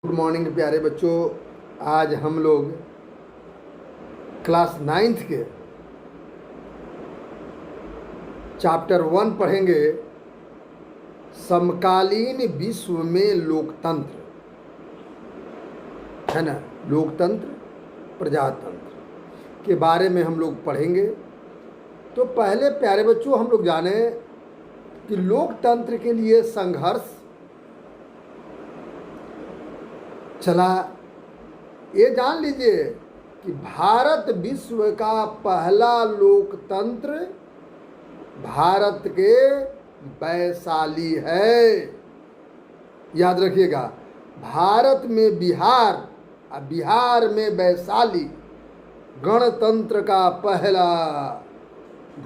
Good morning प्यारे बच्चों। आज हम लोग क्लास 9th के चैप्टर 1 पढ़ेंगे। समकालीन विश्व में लोकतंत्र, है ना, लोकतंत्र प्रजातंत्र के बारे में हम लोग पढ़ेंगे। तो पहले प्यारे बच्चों हम लोग जाने कि लोकतंत्र के लिए संघर्ष चला। ये जान लीजिए कि भारत विश्व का पहला लोकतंत्र भारत के वैशाली है। याद रखिएगा, भारत में बिहार और बिहार में वैशाली गणतंत्र का पहला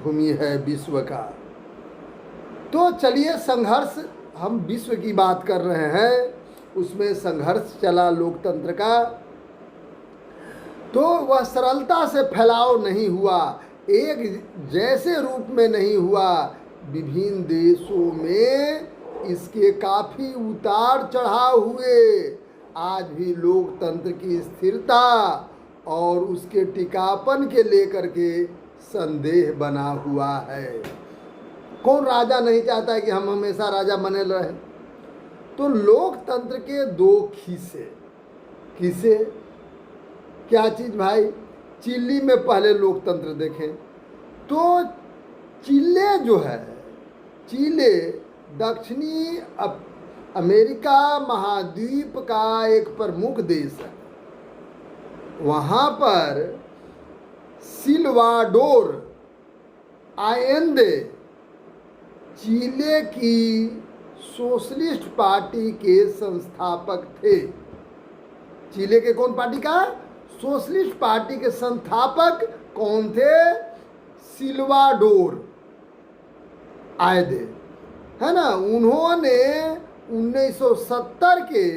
भूमि है विश्व का। तो चलिए, संघर्ष, हम विश्व की बात कर रहे हैं, उसमें संघर्ष चला लोकतंत्र का। तो वह सरलता से फैलाव नहीं हुआ, एक जैसे रूप में नहीं हुआ। विभिन्न देशों में इसके काफ़ी उतार चढ़ाव हुए। आज भी लोकतंत्र की स्थिरता और उसके टिकापन के लेकर के संदेह बना हुआ है। कौन राजा नहीं चाहता है कि हम हमेशा राजा बने रहे। तो लोकतंत्र के दो किसे क्या चीज़ भाई। चिली में पहले लोकतंत्र देखें तो चिले जो है, चिले दक्षिणी अमेरिका महाद्वीप का एक प्रमुख देश है। वहाँ पर सिल्वाडोर आयेंदे चिले की सोशलिस्ट पार्टी के संस्थापक थे। चिले के कौन पार्टी का? सोशलिस्ट पार्टी के संस्थापक कौन थे? सिल्वाडोर आयेंदे, है ना। उन्होंने 1970 के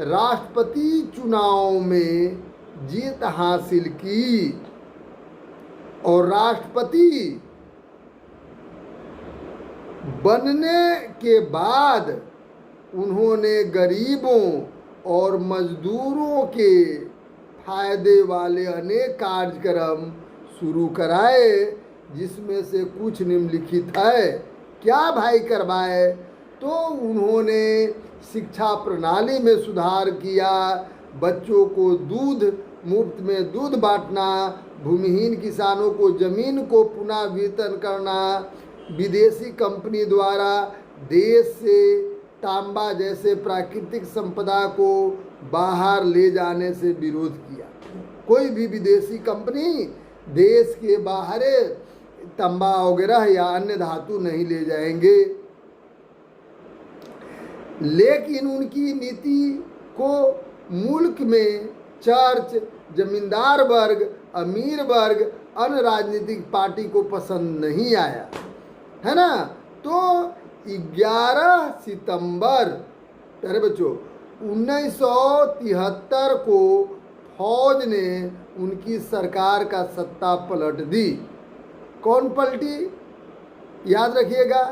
राष्ट्रपति चुनाव में जीत हासिल की और राष्ट्रपति बनने के बाद उन्होंने गरीबों और मजदूरों के फायदे वाले अनेक कार्यक्रम शुरू कराए, जिसमें से कुछ निम्नलिखित है। क्या भाई करवाए? तो उन्होंने शिक्षा प्रणाली में सुधार किया, बच्चों को दूध मुफ्त में दूध बांटना, भूमिहीन किसानों को जमीन को पुनः वितरण करना, विदेशी कंपनी द्वारा देश से तांबा जैसे प्राकृतिक संपदा को बाहर ले जाने से विरोध किया। कोई भी विदेशी कंपनी देश के बाहर तांबा वगैरह या अन्य धातु नहीं ले जाएंगे। लेकिन उनकी नीति को मुल्क में चर्च, जमींदार वर्ग, अमीर वर्ग, अन्य राजनीतिक पार्टी को पसंद नहीं आया, है ना। तो 11 सितंबर प्यारे बच्चों 1973 को फौज ने उनकी सरकार का सत्ता पलट दी। कौन पलटी? याद रखिएगा,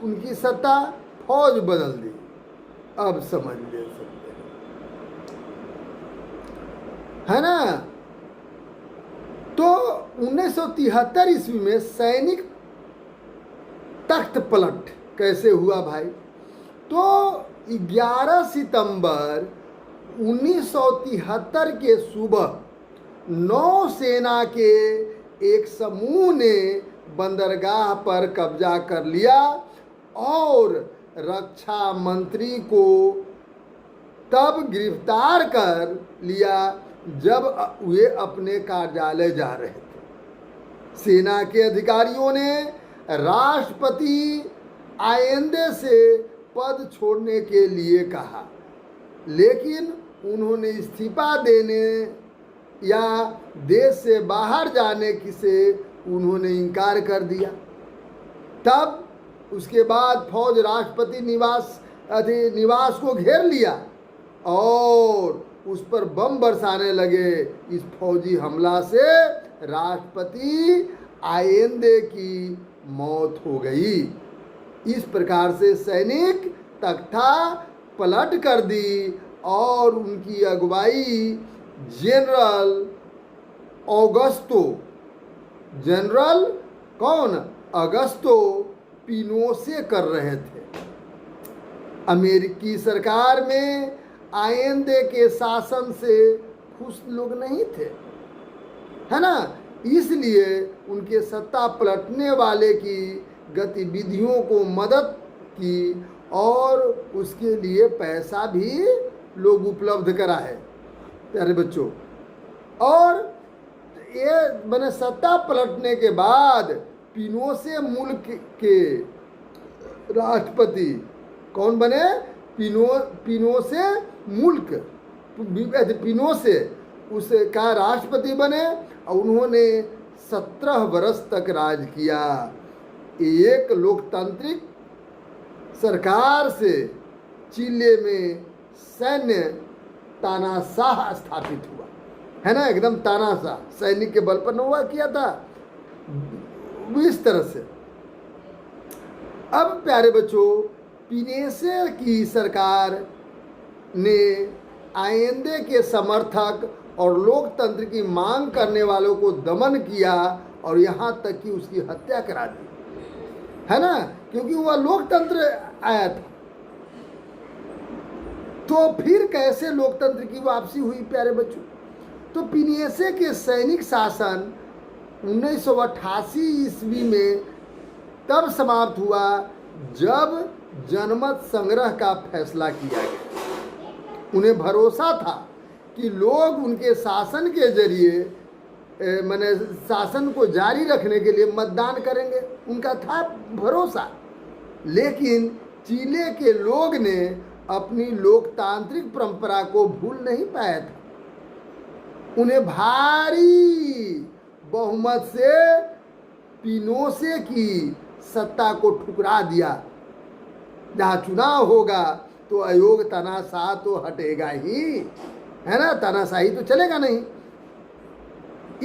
उनकी सत्ता फौज बदल दी। अब समझ ले सकते हैं, है ना। तो 1973 ईस्वी में सैनिक तख्त पलट कैसे हुआ भाई? तो 11 सितंबर 1973 के सुबह नौसेना के एक समूह ने बंदरगाह पर कब्जा कर लिया और रक्षा मंत्री को तब गिरफ्तार कर लिया जब वे अपने कार्यालय जा रहे थे। सेना के अधिकारियों ने राष्ट्रपति आयेंदे से पद छोड़ने के लिए कहा, लेकिन उन्होंने इस्तीफा देने या देश से बाहर जाने की से उन्होंने इनकार कर दिया। तब उसके बाद फौज राष्ट्रपति निवास को घेर लिया और उस पर बम बरसाने लगे। इस फौजी हमला से राष्ट्रपति आयेंदे की मौत हो गई। इस प्रकार से सैनिक तख्ता पलट कर दी और उनकी अगुवाई जनरल ऑगस्टो, जनरल कौन, अगस्टो पिनोशे कर रहे थे। अमेरिकी सरकार में आयेंदे के शासन से खुश लोग नहीं थे, है ना, इसलिए उनके सत्ता पलटने वाले की गतिविधियों को मदद की और उसके लिए पैसा भी लोग उपलब्ध कराए प्यारे बच्चों। और ये मैंने सत्ता पलटने के बाद पिनोशे मुल्क के राष्ट्रपति कौन बने, पिनोशे मुल्क, पिनोशे उसका राष्ट्रपति बने और उन्होंने 17 वर्ष तक राज किया। एक लोकतांत्रिक सरकार से चिले में सैन्य तानाशाह स्थापित हुआ, है ना, एकदम तानाशाह, सैनिक के बल पर न हुआ किया था इस तरह से। अब प्यारे बच्चों, पिनोशे की सरकार ने आयेंदे के समर्थक और लोकतंत्र की मांग करने वालों को दमन किया और यहाँ तक कि उसकी हत्या करा दी, है ना, क्योंकि वह लोकतंत्र आया था। तो फिर कैसे लोकतंत्र की वापसी हुई प्यारे बच्चों? तो पिनोशे के सैनिक शासन 1988 ईस्वी में तब समाप्त हुआ जब जनमत संग्रह का फैसला किया गया। उन्हें भरोसा था कि लोग उनके शासन के जरिए माने शासन को जारी रखने के लिए मतदान करेंगे, उनका था भरोसा। लेकिन चिले के लोग ने अपनी लोकतांत्रिक परंपरा को भूल नहीं पाया था। उन्हें भारी बहुमत से पिनोशे की सत्ता को ठुकरा दिया। जहाँ चुनाव होगा तो अयोग तानाशाह तो हटेगा ही, है ना, तानाशाही तो चलेगा नहीं।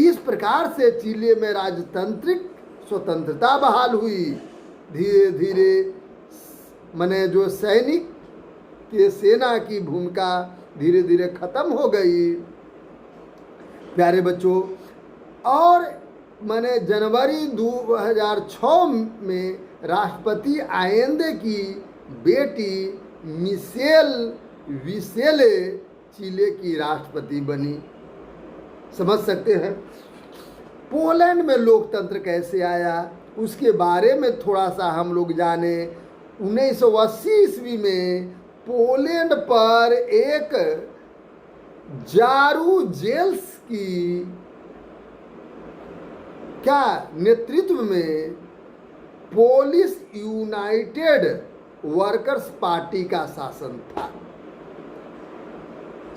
इस प्रकार से चिले में राजतांत्रिक स्वतंत्रता बहाल हुई। धीरे धीरे माने जो सैनिक के सेना की भूमिका धीरे धीरे खत्म हो गई प्यारे बच्चों। और माने जनवरी 2006 में राष्ट्रपति आयेंदे की बेटी मिशेल विसेले चिले की राष्ट्रपति बनी। समझ सकते हैं पोलैंड में लोकतंत्र कैसे आया, उसके बारे में थोड़ा सा हम लोग जाने। 1980 ईस्वी में पोलैंड पर एक जारूजेल्स की क्या नेतृत्व में पोलिश यूनाइटेड वर्कर्स पार्टी का शासन था।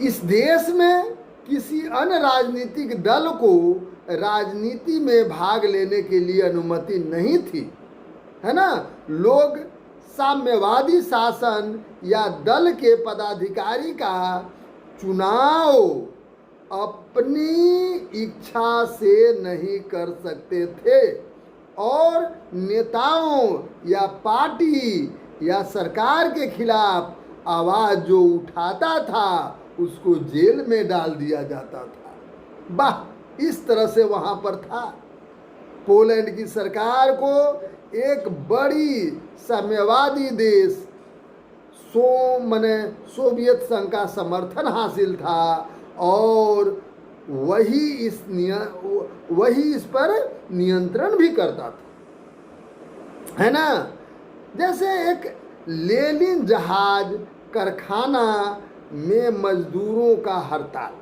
इस देश में किसी अन्य राजनीतिक दल को राजनीति में भाग लेने के लिए अनुमति नहीं थी, है ना। लोग साम्यवादी शासन या दल के पदाधिकारी का चुनाव अपनी इच्छा से नहीं कर सकते थे और नेताओं या पार्टी या सरकार के खिलाफ आवाज जो उठाता था उसको जेल में डाल दिया जाता था। वाह, इस तरह से वहाँ पर था। पोलैंड की सरकार को एक बड़ी साम्यवादी देश सोवियत संघ का समर्थन हासिल था और वही इस पर नियंत्रण भी करता था, है ना। जैसे एक लेनिन जहाज कारखाना में मजदूरों का हड़ताल।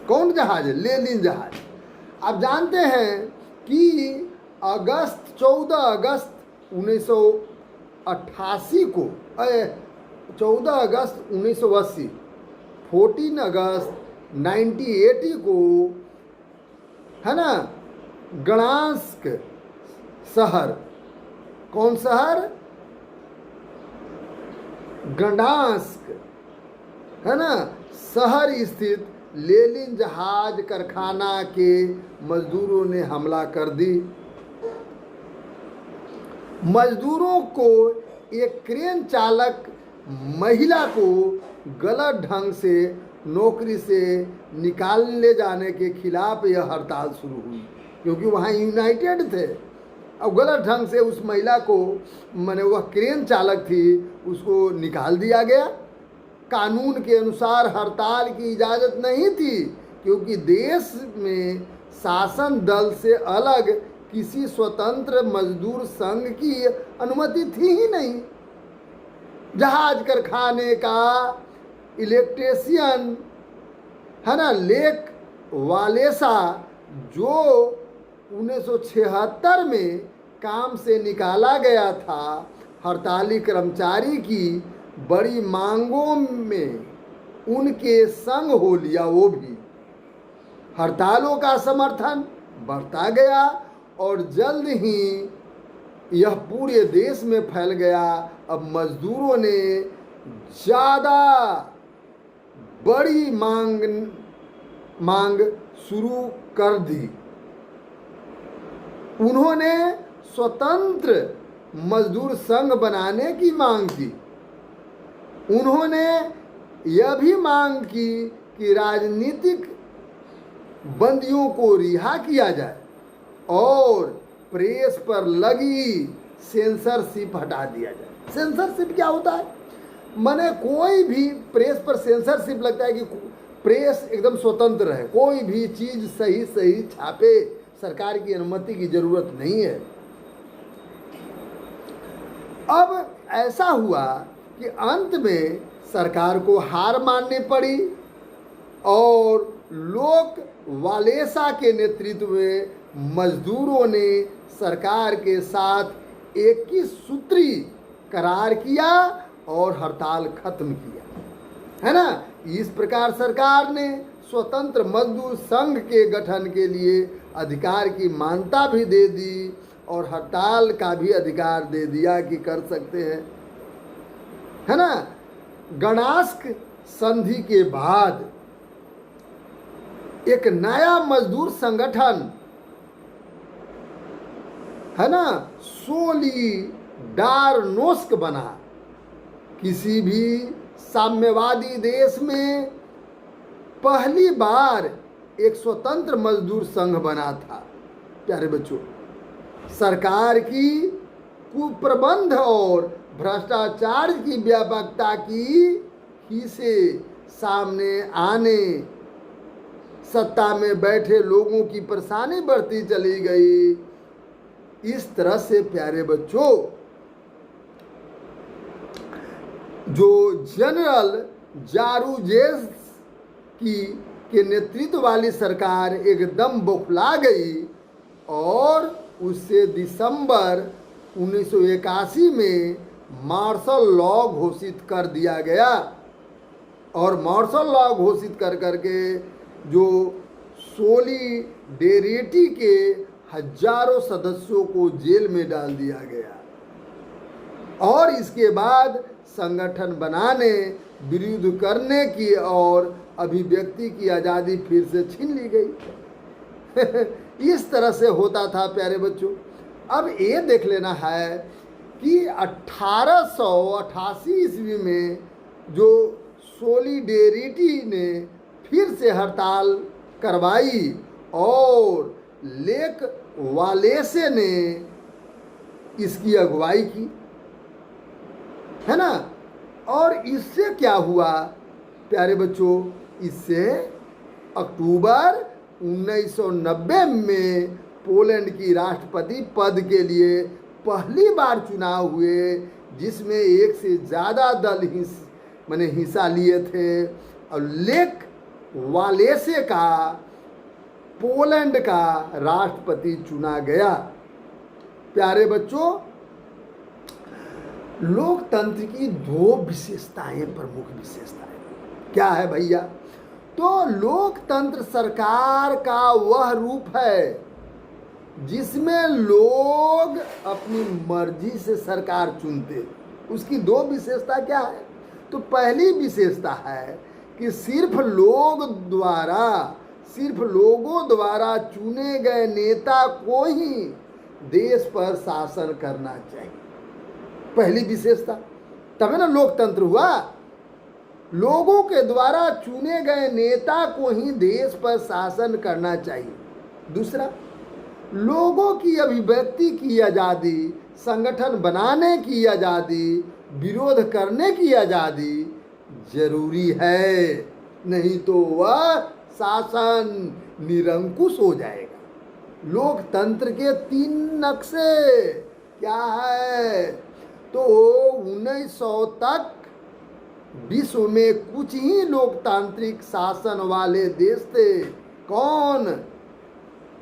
कौन जहाज? लेनिन जहाज। आप जानते हैं कि 14 अगस्त 1988 को 14 अगस्त 1980 14 अगस्त 1980 को, है ना, गणास्क शहर, कौन शहर? गडांस्क, है ना, शहर स्थित लेनिन जहाज कारखाना के मजदूरों ने हमला कर दी। मजदूरों को एक क्रेन चालक महिला को गलत ढंग से नौकरी से निकालने जाने के खिलाफ यह हड़ताल शुरू हुई, क्योंकि वहाँ यूनाइटेड थे। अब गलत ढंग से उस महिला को, माने वह क्रेन चालक थी, उसको निकाल दिया गया। कानून के अनुसार हड़ताल की इजाज़त नहीं थी, क्योंकि देश में शासन दल से अलग किसी स्वतंत्र मजदूर संघ की अनुमति थी ही नहीं। जहाज कारखाने का इलेक्ट्रीशियन है ना, लेक वालेसा, जो 1976 में काम से निकाला गया था, हड़ताली कर्मचारी की बड़ी मांगों में उनके संग हो लिया। वो भी हड़तालों का समर्थन बढ़ता गया और जल्द ही यह पूरे देश में फैल गया। अब मजदूरों ने ज़्यादा बड़ी मांग शुरू कर दी। उन्होंने स्वतंत्र मजदूर संघ बनाने की मांग की। उन्होंने यह भी मांग की कि राजनीतिक बंदियों को रिहा किया जाए और प्रेस पर लगी सेंसरशिप हटा दिया जाए। सेंसरशिप क्या होता है? माने कोई भी प्रेस पर सेंसरशिप लगता है कि प्रेस एकदम स्वतंत्र है, कोई भी चीज़ सही सही छापे, सरकार की अनुमति की ज़रूरत नहीं है। अब ऐसा हुआ कि अंत में सरकार को हार माननी पड़ी और लोक वालेसा के नेतृत्व में मजदूरों ने सरकार के साथ 21 सूत्री करार किया और हड़ताल खत्म किया, है ना। इस प्रकार सरकार ने स्वतंत्र मजदूर संघ के गठन के लिए अधिकार की मान्यता भी दे दी और हड़ताल का भी अधिकार दे दिया कि कर सकते हैं, है ना। गणास्क संधि के बाद एक नया मजदूर संगठन, है ना, सोलिडारनोस्क बना। किसी भी साम्यवादी देश में पहली बार एक स्वतंत्र मजदूर संघ बना था। प्यारे बच्चों, सरकार की कुप्रबंध और भ्रष्टाचार की व्यापकता की ही से सामने आने सत्ता में बैठे लोगों की परेशानी बढ़ती चली गई। इस तरह से प्यारे बच्चों, जो जनरल जारूजेस के नेतृत्व वाली सरकार एकदम बौखला गई और उससे दिसंबर 1981 में मार्शल लॉ घोषित कर दिया गया। और मार्शल लॉ घोषित कर करके जो सोलिडेरिटी के हजारों सदस्यों को जेल में डाल दिया गया और इसके बाद संगठन बनाने, विरोध करने की और अभिव्यक्ति की आज़ादी फिर से छीन ली गई। इस तरह से होता था प्यारे बच्चों। अब ये देख लेना है कि 1888 ईस्वी में जो सोलिडेरिटी ने फिर से हड़ताल करवाई और लेक वालेसे ने इसकी अगुवाई की, है ना। और इससे क्या हुआ प्यारे बच्चों? इससे अक्टूबर 1990 में पोलैंड की राष्ट्रपति पद के लिए पहली बार चुनाव हुए, जिसमें एक से ज़्यादा दल हिस्सा लिए थे और लेक वालेसे का पोलैंड का राष्ट्रपति चुना गया। प्यारे बच्चों, लोकतंत्र की दो विशेषताएं, प्रमुख विशेषताएं क्या है भैया? तो लोकतंत्र सरकार का वह रूप है जिसमें लोग अपनी मर्जी से सरकार चुनते। उसकी दो विशेषता क्या है? तो पहली विशेषता है कि सिर्फ लोगों द्वारा चुने गए नेता को ही देश पर शासन करना चाहिए, पहली विशेषता। तभी ना लोकतंत्र हुआ। लोगों के द्वारा चुने गए नेता को ही देश पर शासन करना चाहिए। दूसरा, लोगों की अभिव्यक्ति की आज़ादी, संगठन बनाने की आज़ादी, विरोध करने की आज़ादी जरूरी है, नहीं तो वह शासन निरंकुश हो जाएगा। लोकतंत्र के 3 नक्शे क्या है? तो 1900 तक विश्व में कुछ ही लोकतांत्रिक शासन वाले देश थे। कौन?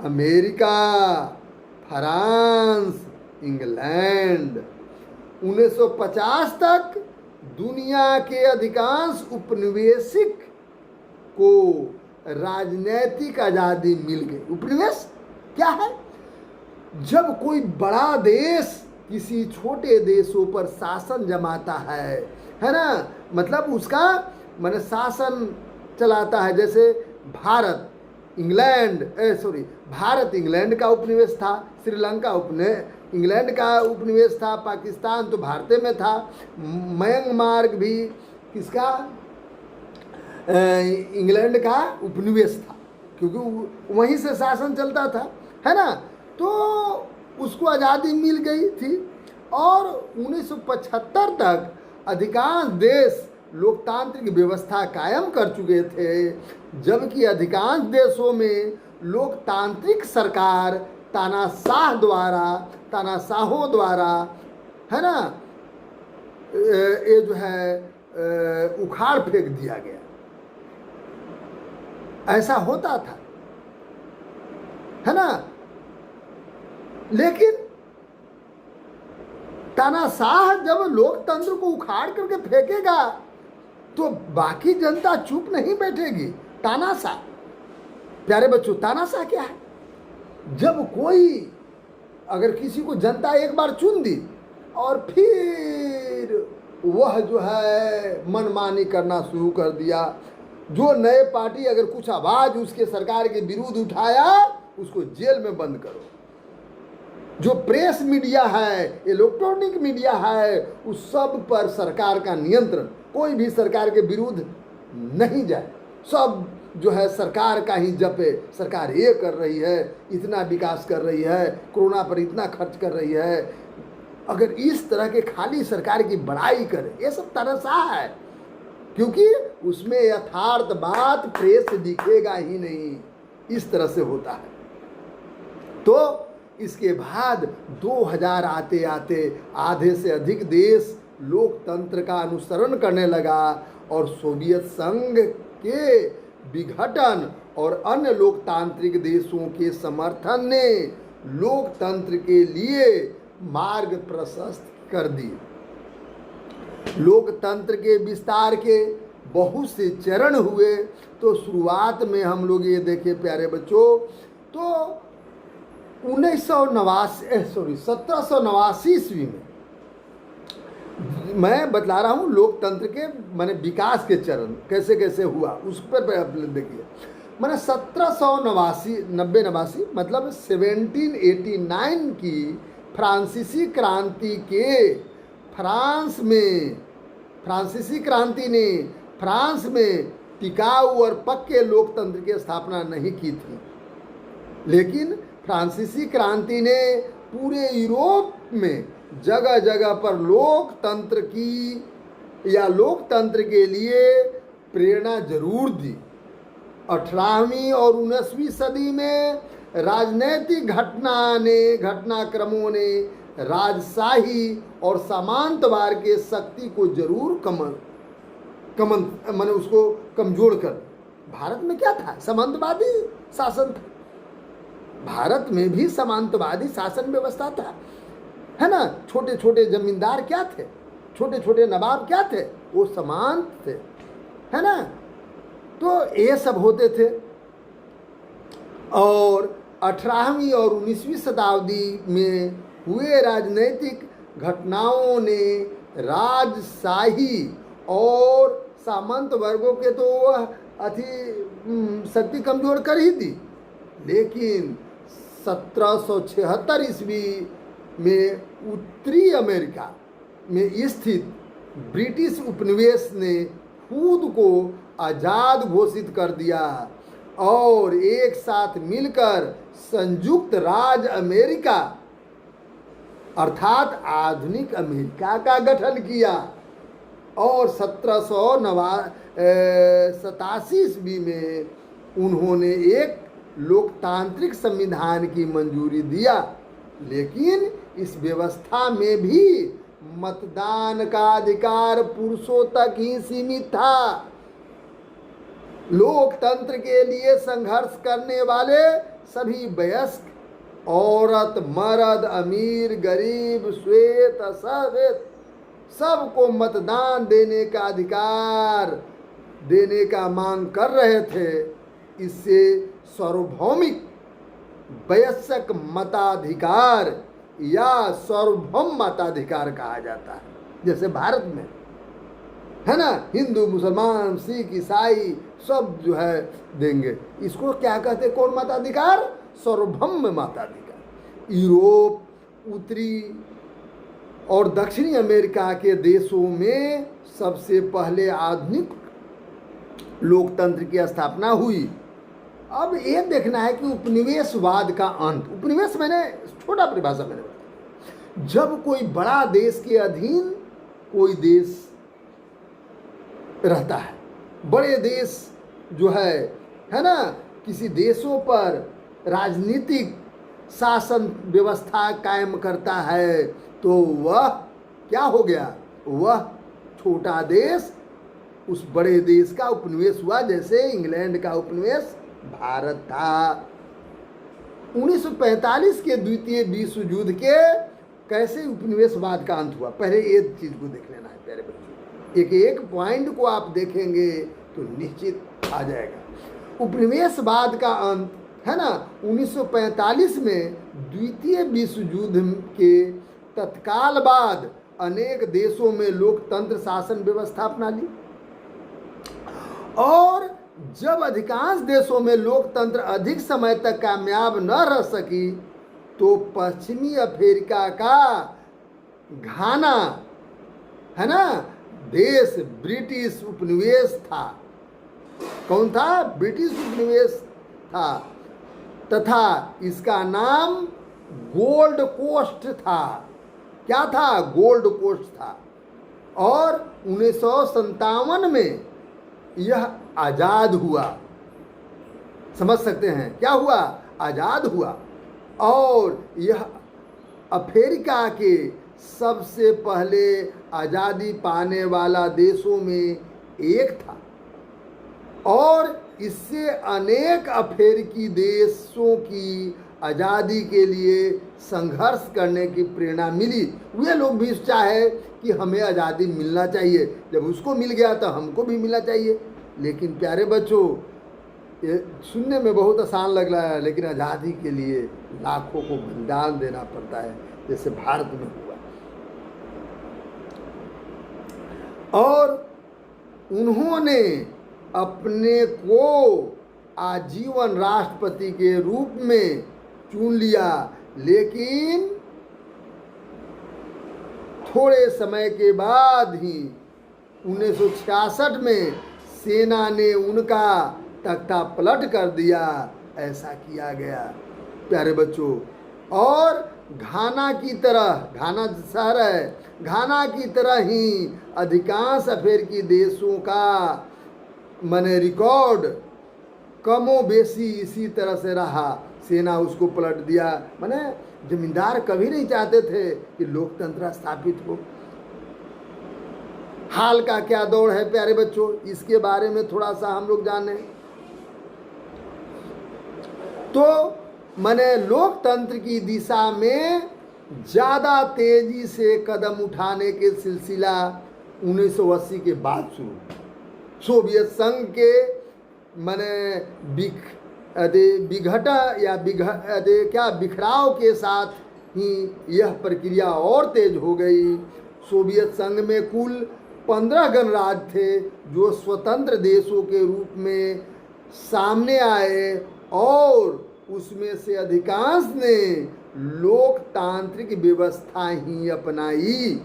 America, France, England. 1950 तक दुनिया के अधिकांश उपनिवेशिक को राजनीतिक आज़ादी मिल गई। उपनिवेश क्या है? जब कोई बड़ा देश किसी छोटे देशों पर शासन जमाता है ना, मतलब उसका माने शासन चलाता है। जैसे भारत इंग्लैंड का उपनिवेश था, श्रीलंका इंग्लैंड का उपनिवेश था, पाकिस्तान तो भारत में था, म्यांमार भी किसका? इंग्लैंड का उपनिवेश था, क्योंकि वहीं से शासन चलता था, है ना। तो उसको आज़ादी मिल गई थी। और 1975 तक अधिकांश देश लोकतांत्रिक व्यवस्था कायम कर चुके थे, जबकि अधिकांश देशों में लोकतांत्रिक सरकार तानाशाहों द्वारा है ना, ये जो है उखाड़ फेंक दिया गया। ऐसा होता था, है ना। लेकिन तानाशाह जब लोकतंत्र को उखाड़ करके फेंकेगा तो बाकी जनता चुप नहीं बैठेगी। तानाशाह, प्यारे बच्चों, तानाशाह क्या है? जब कोई अगर किसी को जनता एक बार चुन दी और फिर वह जो है मनमानी करना शुरू कर दिया, जो नए पार्टी अगर कुछ आवाज उसके सरकार के विरुद्ध उठाया उसको जेल में बंद करो। जो प्रेस मीडिया है, इलेक्ट्रॉनिक मीडिया है, उस सब पर सरकार का नियंत्रण, कोई भी सरकार के विरुद्ध नहीं जाए, सब जो है सरकार का ही जपे। सरकार ये कर रही है, इतना विकास कर रही है, कोरोना पर इतना खर्च कर रही है, अगर इस तरह के खाली सरकार की बड़ाई करे, ये सब तानाशाह है, क्योंकि उसमें यथार्थ बात प्रेस से दिखेगा ही नहीं। इस तरह से होता है। तो इसके बाद 2000 आते आते आधे से अधिक देश लोकतंत्र का अनुसरण करने लगा और सोवियत संघ के विघटन और अन्य लोकतांत्रिक देशों के समर्थन ने लोकतंत्र के लिए मार्ग प्रशस्त कर दिए। लोकतंत्र के विस्तार के बहुत से चरण हुए। तो शुरुआत में हम लोग ये देखें प्यारे बच्चों, तो 1789 ईस्वी में, मैं बतला रहा हूँ लोकतंत्र के माने विकास के चरण कैसे कैसे हुआ, उस पर देखिए। मैंने 1789 मतलब 1789 की फ्रांसीसी क्रांति के फ्रांसीसी क्रांति ने फ्रांस में टिकाऊ और पक्के लोकतंत्र की स्थापना नहीं की थी, लेकिन फ्रांसीसी क्रांति ने पूरे यूरोप में जगह जगह पर लोकतंत्र के लिए प्रेरणा जरूर दी। 18वीं और 19वीं सदी में राजनैतिक घटनाक्रमों ने राजशाही और सामंतवाद के शक्ति को जरूर मैंने उसको कमजोर कर। भारत में क्या था? सामंतवादी शासन था। भारत में भी सामंतवादी शासन व्यवस्था था, है ना। छोटे छोटे जमींदार क्या थे, छोटे छोटे नवाब क्या थे? वो सामंत थे, है ना। तो ये सब होते थे। और 18वीं और 19वीं शताब्दी में हुए राजनैतिक घटनाओं ने राजशाही और सामंत वर्गों के तो शक्ति कमजोर कर ही दी। लेकिन 1776 ईस्वी में उत्तरी अमेरिका में स्थित ब्रिटिश उपनिवेश ने खुद को आजाद घोषित कर दिया और एक साथ मिलकर संयुक्त राज्य अमेरिका अर्थात आधुनिक अमेरिका का गठन किया और 1787 ईस्वी में उन्होंने एक लोकतांत्रिक संविधान की मंजूरी दिया। लेकिन इस व्यवस्था में भी मतदान का अधिकार पुरुषों तक ही सीमित था। लोकतंत्र के लिए संघर्ष करने वाले सभी वयस्क, औरत, मर्द, अमीर, गरीब, श्वेत, अश्वेत सबको मतदान देने का अधिकार देने का मांग कर रहे थे। इससे सार्वभौमिक वयस्क मताधिकार या सार्वभौम मताधिकार कहा जाता है। जैसे भारत में है ना, हिंदू, मुसलमान, सिख, ईसाई सब जो है देंगे। इसको क्या कहते हैं? कौन मताधिकार? सार्वभौम मताधिकार। यूरोप, उत्तरी और दक्षिणी अमेरिका के देशों में सबसे पहले आधुनिक लोकतंत्र की स्थापना हुई। अब ये देखना है कि उपनिवेशवाद का अंत, उपनिवेश मैंने छोटा परिभाषा मैंने बताया, जब कोई बड़ा देश के अधीन कोई देश रहता है, बड़े देश जो है ना, किसी देशों पर राजनीतिक शासन व्यवस्था कायम करता है, तो वह क्या हो गया? वह छोटा देश उस बड़े देश का उपनिवेश हुआ। जैसे इंग्लैंड का उपनिवेश भारत था। 1945 के द्वितीय विश्व युद्ध के कैसे उपनिवेशवाद का अंत हुआ, पहले ये चीज को देख लेना है प्यारे बच्चों। एक एक पॉइंट को आप देखेंगे तो निश्चित आ जाएगा। उपनिवेशवाद का अंत है ना 1945 में द्वितीय विश्व युद्ध के तत्काल बाद अनेक देशों में लोकतंत्र शासन व्यवस्था अपना ली और जब अधिकांश देशों में लोकतंत्र अधिक समय तक कामयाब न रह सकी तो पश्चिमी अफ्रीका का घाना है ना देश ब्रिटिश उपनिवेश था। कौन था? ब्रिटिश उपनिवेश था तथा इसका नाम गोल्ड कोस्ट था। क्या था? गोल्ड कोस्ट था। और 1957 में यह आजाद हुआ। समझ सकते हैं क्या हुआ? आजाद हुआ। और यह अफ्रीका के सबसे पहले आज़ादी पाने वाला देशों में एक था और इससे अनेक अफ्रीकी देशों की आज़ादी के लिए संघर्ष करने की प्रेरणा मिली। वे लोग भी चाहे कि हमें आज़ादी मिलना चाहिए, जब उसको मिल गया तो हमको भी मिलना चाहिए। लेकिन प्यारे बच्चों, ये सुनने में बहुत आसान लग रहा है, लेकिन आज़ादी के लिए लाखों को बलिदान देना पड़ता है, जैसे भारत में हुआ। और उन्होंने अपने को आजीवन राष्ट्रपति के रूप में चुन लिया, लेकिन थोड़े समय के बाद ही 1966 में सेना ने उनका तख्ता पलट कर दिया। ऐसा किया गया प्यारे बच्चों। और घाना की तरह, घाना शहर है, घाना की तरह ही अधिकांश अफ्रीकी देशों का माने रिकॉर्ड कमो बेसी इसी तरह से रहा। सेना उसको पलट दिया। माने जमींदार कभी नहीं चाहते थे कि लोकतंत्र स्थापित हो। हाल का क्या दौर है प्यारे बच्चों, इसके बारे में थोड़ा सा हम लोग जाने। तो माने लोकतंत्र की दिशा में ज़्यादा तेजी से कदम उठाने के सिलसिला 1980 के बाद शुरू। सोवियत संघ के माने बिखराव के साथ ही यह प्रक्रिया और तेज हो गई। सोवियत संघ में कुल 15 गणराज्य थे जो स्वतंत्र देशों के रूप में सामने आए और उसमें से अधिकांश ने लोकतांत्रिक व्यवस्था ही अपनाई।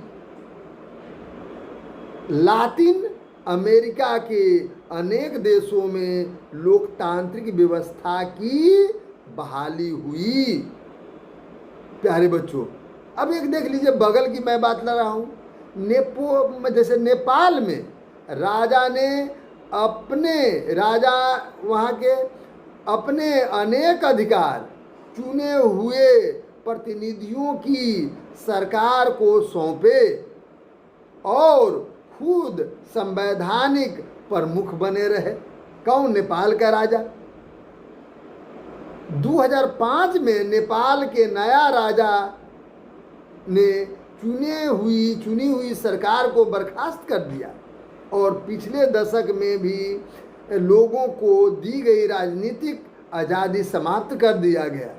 लातिन अमेरिका के अनेक देशों में लोकतांत्रिक व्यवस्था की बहाली हुई। प्यारे बच्चों, अब एक देख लीजिए, बगल की मैं बात कर रहा हूँ, जैसे नेपाल में राजा ने वहाँ के अपने अनेक अधिकार चुने हुए प्रतिनिधियों की सरकार को सौंपे और खुद संवैधानिक प्रमुख बने रहे। कौन? नेपाल का राजा। 2005 में नेपाल के नया राजा ने चुनी हुई सरकार को बर्खास्त कर दिया और पिछले दशक में भी लोगों को दी गई राजनीतिक आज़ादी समाप्त कर दिया गया।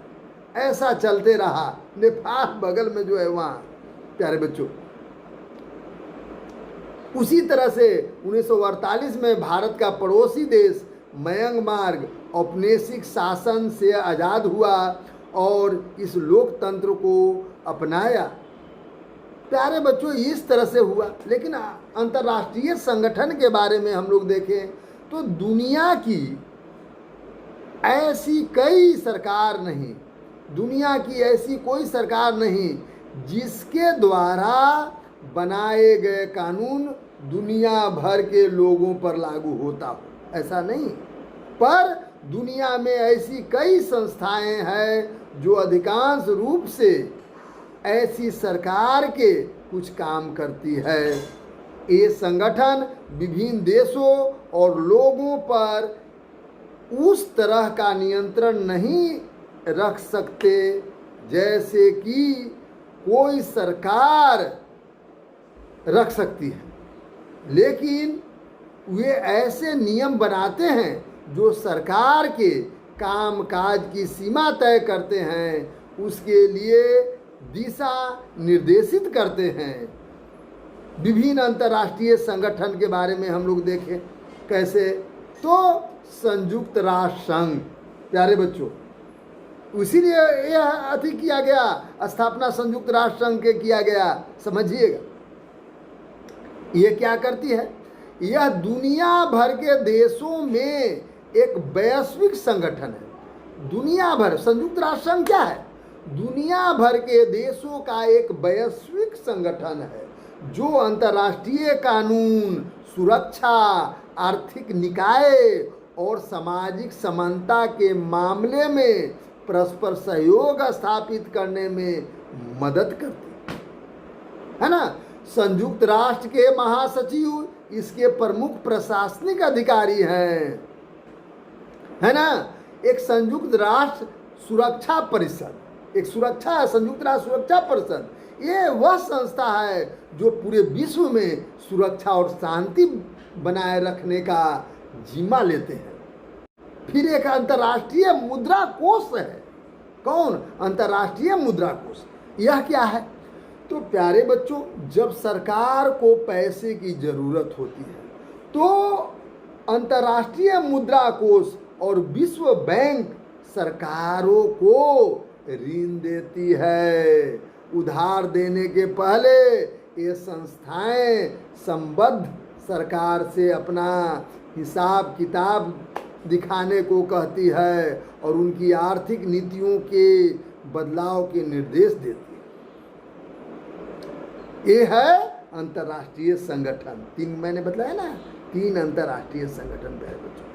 ऐसा चलते रहा। नेपाल बगल में जो है वहाँ, प्यारे बच्चों। उसी तरह से 1948 में भारत का पड़ोसी देश म्यांमार औपनिवेशिक शासन से आज़ाद हुआ और इस लोकतंत्र को अपनाया। प्यारे बच्चों, इस तरह से हुआ। लेकिन अंतर्राष्ट्रीय संगठन के बारे में हम लोग देखें तो दुनिया की ऐसी कोई सरकार नहीं जिसके द्वारा बनाए गए कानून दुनिया भर के लोगों पर लागू होता हो, ऐसा नहीं। पर दुनिया में ऐसी कई संस्थाएं हैं जो अधिकांश रूप से ऐसी सरकार के कुछ काम करती है। ये संगठन विभिन्न देशों और लोगों पर उस तरह का नियंत्रण नहीं रख सकते जैसे कि कोई सरकार रख सकती है, लेकिन वे ऐसे नियम बनाते हैं जो सरकार के कामकाज की सीमा तय करते हैं, उसके लिए दिशा निर्देशित करते हैं। विभिन्न अंतर्राष्ट्रीय संगठन के बारे में हम लोग देखें कैसे, तो संयुक्त राष्ट्र संघ, प्यारे बच्चों, इसीलिए यह किया गया, स्थापना संयुक्त राष्ट्र संघ के किया गया। समझिएगा, ये क्या करती है? यह दुनिया भर के देशों में एक वैश्विक संगठन है। दुनिया भर, संयुक्त राष्ट्र संघ क्या है? दुनिया भर के देशों का एक वैश्विक संगठन है जो अंतर्राष्ट्रीय कानून, सुरक्षा, आर्थिक निकाय और सामाजिक समानता के मामले में परस्पर सहयोग स्थापित करने में मदद करती है ना। संयुक्त राष्ट्र के महासचिव इसके प्रमुख प्रशासनिक अधिकारी हैं, है ना। एक संयुक्त राष्ट्र सुरक्षा परिषद, संयुक्त राष्ट्र सुरक्षा परिषद, ये वह संस्था है जो पूरे विश्व में सुरक्षा और शांति बनाए रखने का जिम्मा लेते हैं। फिर एक अंतर्राष्ट्रीय मुद्रा कोष है। कौन? अंतर्राष्ट्रीय मुद्रा कोष। यह क्या है? तो प्यारे बच्चों, जब सरकार को पैसे की जरूरत होती है तो अंतर्राष्ट्रीय मुद्रा कोष और विश्व बैंक सरकारों को ऋण देती है। उधार देने के पहले ये संस्थाएं संबद्ध सरकार से अपना हिसाब किताब दिखाने को कहती है और उनकी आर्थिक नीतियों के बदलाव के निर्देश देती है। ये है अंतर्राष्ट्रीय संगठन। 3 मैंने बताया ना, 3 अंतर्राष्ट्रीय संगठन है बच्चों।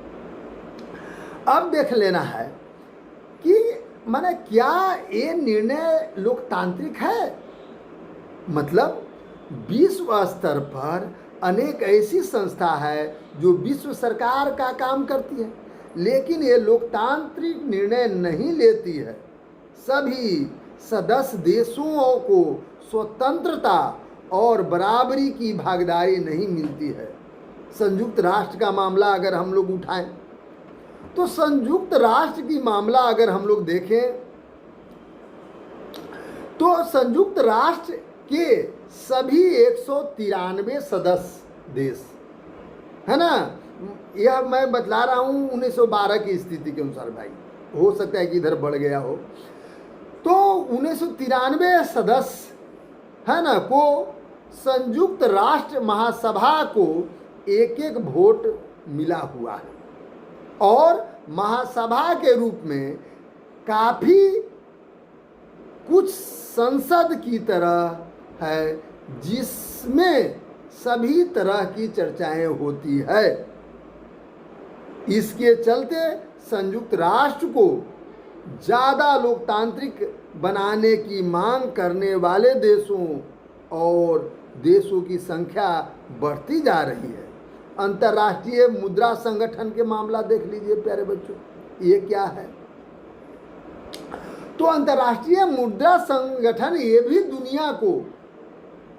अब देख लेना है कि माने क्या ये निर्णय लोकतांत्रिक है? मतलब विश्व स्तर पर अनेक ऐसी संस्था है जो विश्व सरकार का काम करती है, लेकिन ये लोकतांत्रिक निर्णय नहीं लेती है। सभी सदस्य देशों को स्वतंत्रता और बराबरी की भागीदारी नहीं मिलती है। संयुक्त राष्ट्र का मामला अगर हम लोग उठाएं तो संयुक्त राष्ट्र की मामला अगर हम लोग देखें तो संयुक्त राष्ट्र के सभी 193 सदस्य देश, है ना। यह मैं बतला रहा हूँ 1912 की स्थिति के अनुसार, भाई हो सकता है कि इधर बढ़ गया हो। तो 1993 सदस्य, है ना, को संयुक्त राष्ट्र महासभा को एक एक वोट मिला हुआ है और महासभा के रूप में काफी कुछ संसद की तरह है जिसमें सभी तरह की चर्चाएं होती है। इसके चलते संयुक्त राष्ट्र को ज़्यादा लोकतांत्रिक बनाने की मांग करने वाले देशों और देशों की संख्या बढ़ती जा रही है। अंतर्राष्ट्रीय मुद्रा संगठन के मामला देख लीजिए प्यारे बच्चों, ये क्या है। तो अंतर्राष्ट्रीय मुद्रा संगठन ये भी दुनिया को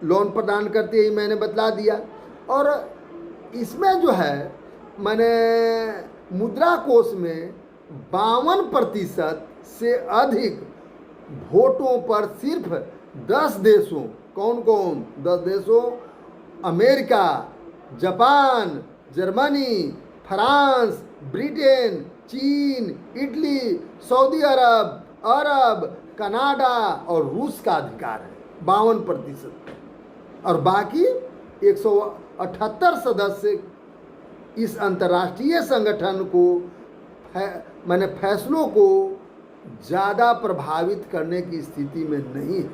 लोन प्रदान करती है, मैंने बतला दिया। और इसमें जो है मैंने मुद्रा कोष में 52% से अधिक वोटों पर सिर्फ 10 देशों, कौन कौन 10 देशों, America, Japan, Germany, France, Britain, चीन, इटली, सऊदी अरब, कनाडा और रूस का अधिकार है 52%। और बाकी 178 सदस्य इस अंतर्राष्ट्रीय संगठन को मैंने फैसलों को ज़्यादा प्रभावित करने की स्थिति में नहीं है।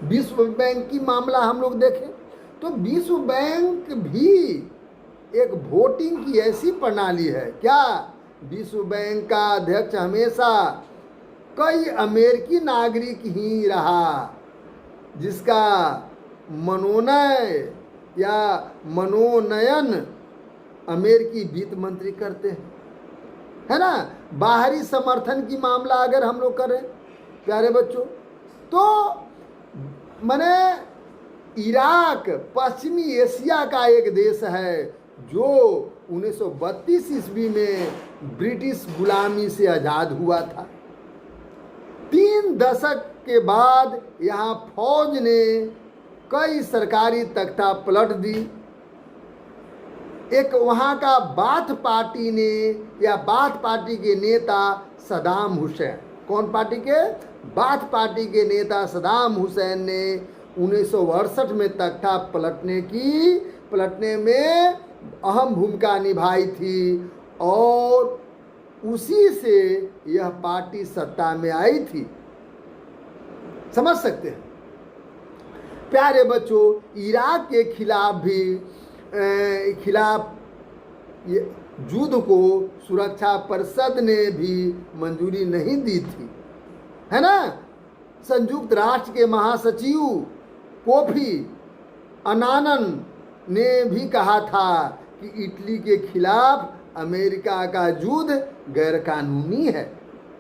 विश्व बैंक की मामला हम लोग देखें तो विश्व बैंक भी एक वोटिंग की ऐसी प्रणाली है। क्या विश्व बैंक का अध्यक्ष हमेशा कई अमेरिकी नागरिक ही रहा जिसका मनोनयन अमेरिकी वित्त मंत्री करते हैं, है ना। बाहरी समर्थन की मामला अगर हम लोग करें प्यारे बच्चों तो माने इराक पश्चिमी एशिया का एक देश है जो 1932 ईस्वी में ब्रिटिश गुलामी से आज़ाद हुआ था। 3 दशक के बाद यहाँ फौज ने कई सरकारी तख्ता पलट दी। एक वहाँ का बाथ पार्टी ने या बाथ पार्टी के नेता सदाम हुसैन, कौन पार्टी के, बाथ पार्टी के नेता सदाम हुसैन ने 1968 में तख्ता पलटने में अहम भूमिका निभाई थी और उसी से यह पार्टी सत्ता में आई थी। समझ सकते हैं प्यारे बच्चों, इराक के खिलाफ युद्ध को सुरक्षा परिषद ने भी मंजूरी नहीं दी थी, है ना। संयुक्त राष्ट्र के महासचिव कोफी अनानन ने भी कहा था कि इटली के खिलाफ अमेरिका का युद्ध गैरकानूनी है,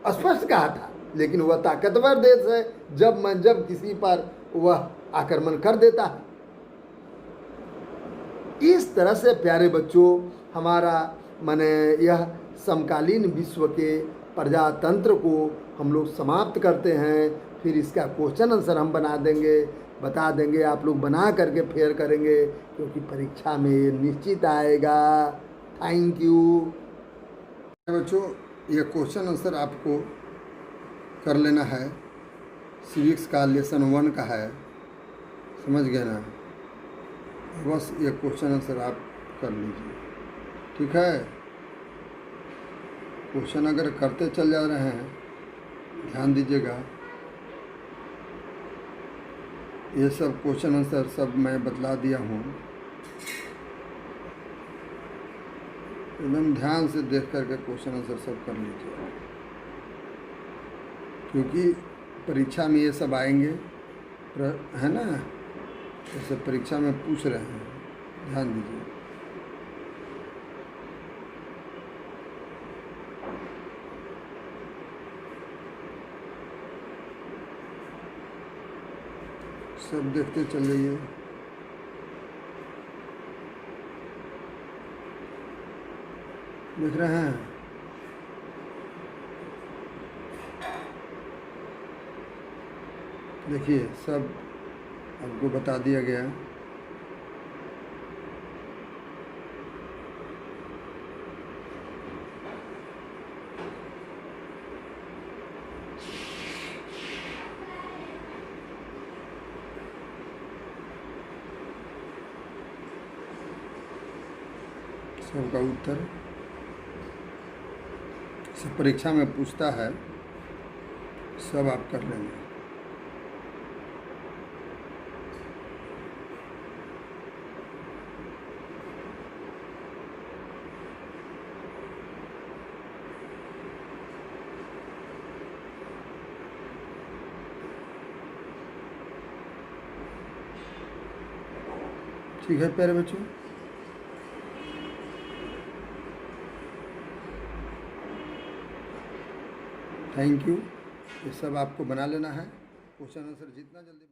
स्पष्ट कहा था। लेकिन वह ताकतवर देश है, जब किसी पर वह आक्रमण कर देता है। इस तरह से प्यारे बच्चों हमारा माने यह समकालीन विश्व के प्रजातंत्र को हम लोग समाप्त करते हैं। फिर इसका क्वेश्चन आंसर हम बता देंगे, आप लोग बना करके फेयर करेंगे क्योंकि परीक्षा में ये निश्चित आएगा। थैंक यू बच्चों। ये क्वेश्चन आंसर आपको कर लेना है, सिविक्स का लेसन 1 का है, समझ गए ना। बस ये क्वेश्चन आंसर आप कर लीजिए, ठीक है। क्वेश्चन अगर करते चल जा रहे हैं ध्यान दीजिएगा, ये सब क्वेश्चन आंसर सब मैं बतला दिया हूँ, एकदम ध्यान से देख करके क्वेश्चन आंसर सब कर लीजिए क्योंकि परीक्षा में ये सब आएंगे, है ना। जैसे परीक्षा में पूछ रहे हैं, ध्यान दीजिए। सब देखते चल जाइए। देख रहे हैं, देखिए सब आपको बता दिया गया। सबका उत्तर सब परीक्षा में पूछता है, सब आप कर लेंगे। ठीक है प्यारे बच्चों, थैंक यू। ये सब आपको बना लेना है, क्वेश्चन आंसर जितना जल्दी